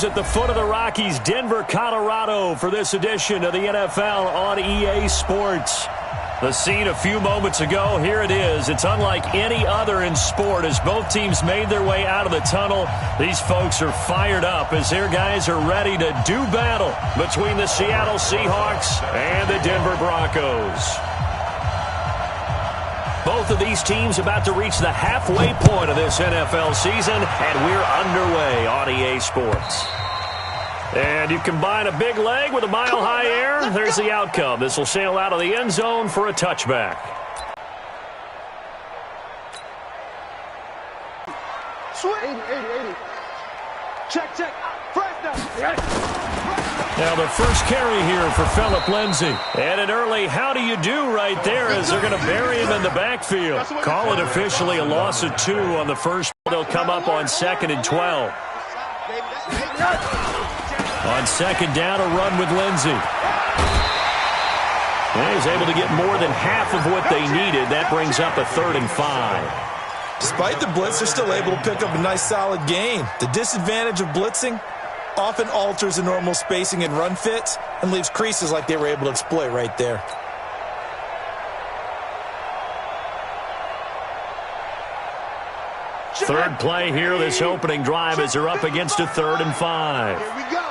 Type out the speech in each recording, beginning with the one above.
At the foot of the Rockies, Denver, Colorado, for this edition of the NFL on EA Sports. The scene a few moments ago, here it is. It's unlike any other in sport as both teams made their way out of the tunnel. These folks are fired up as their guys are ready to do battle between the Seattle Seahawks and the Denver Broncos. Both of these teams about to reach the halfway point of this NFL season, and we're underway on EA Sports. And you combine a big leg with a mile-high air, there's the outcome. This will sail out of the end zone for a touchback. Sweet. 80. Check. First down. Now the first carry here for Phillip Lindsay. And an early how do you do right there as they're going to bury him in the backfield. Call it officially a loss of 2 on the first. They'll come up on 2nd and 12. On 2nd down, a run with Lindsay. And he's able to get more than half of what they needed. That brings up a 3rd and 5. Despite the blitz, they're still able to pick up a nice solid gain. The disadvantage of blitzing often alters the normal spacing and run fits and leaves creases like they were able to exploit right there. Third play here, this opening drive as they're up against a 3rd and 5. Here we go.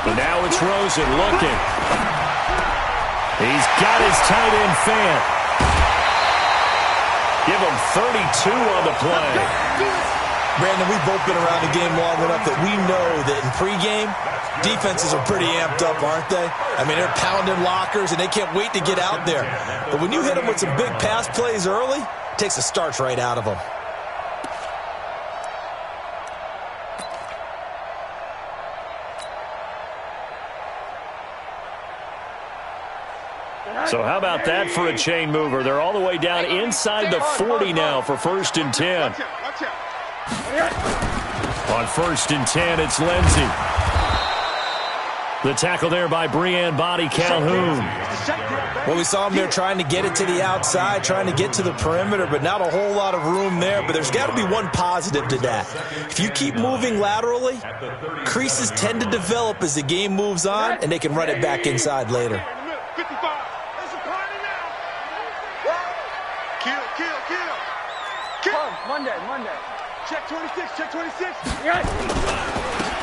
And now it's Rosen looking. He's got his tight end fan. Give him 32 on the play. Brandon, we've both been around the game long enough that we know that in pregame, defenses are pretty amped up, aren't they? I mean, they're pounding lockers, and they can't wait to get out there. But when you hit them with some big pass plays early, it takes the starch right out of them. So how about that for a chain mover? They're all the way down inside the 40 now for 1st and 10. On 1st and 10, it's Lindsay. The tackle there by Breanne Body Calhoun. Well, we saw him there trying to get it to the outside, trying to get to the perimeter, but not a whole lot of room there. But there's got to be one positive to that. If you keep moving laterally, creases tend to develop as the game moves on, and they can run it back inside later. Monday. Check 26. Yes.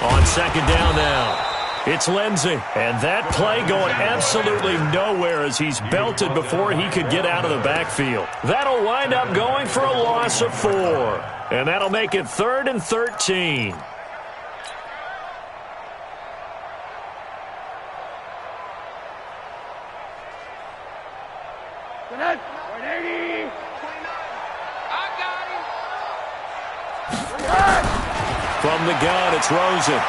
On 2nd down now, it's Lindsay. And that play going absolutely nowhere as he's belted before he could get out of the backfield. That'll wind up going for a loss of 4. And that'll make it 3rd and 13. From the gun, it's Rosen.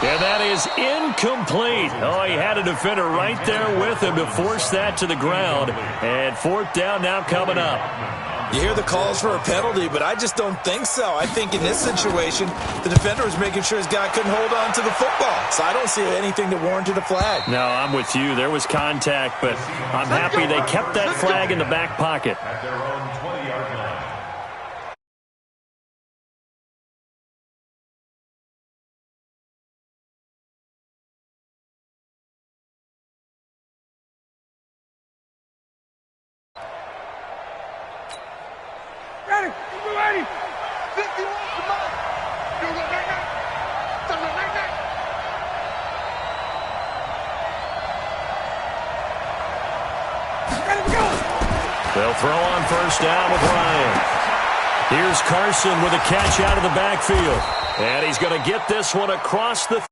And that is incomplete. Oh, he had a defender right there with him to force that to the ground. And 4th down now coming up. You hear the calls for a penalty, but I just don't think so. I think in this situation, the defender was making sure his guy couldn't hold on to the football. So I don't see anything that warranted a flag. No, I'm with you. There was contact, but I'm happy they kept that flag in the back pocket. Ready. 51, come on. They'll throw on 1st down with Ryan. Here's Carson with a catch out of the backfield. And he's going to get this one across the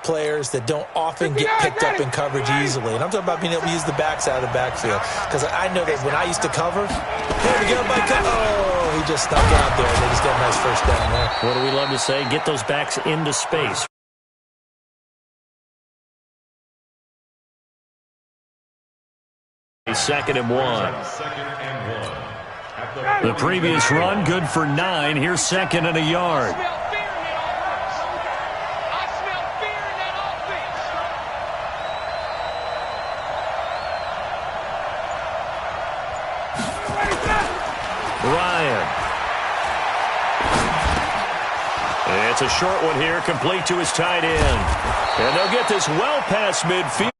players that don't often get picked up in coverage easily. And I'm talking about being able to use the backs out of the backfield. Because I know that when I used to cover, he just snuck out there. They just got a nice 1st down there. What do we love to say? Get those backs into space. Second and 1. The previous run, good for 9. Here's 2nd and a yard. It's a short one here, complete to his tight end. And they'll get this well past midfield.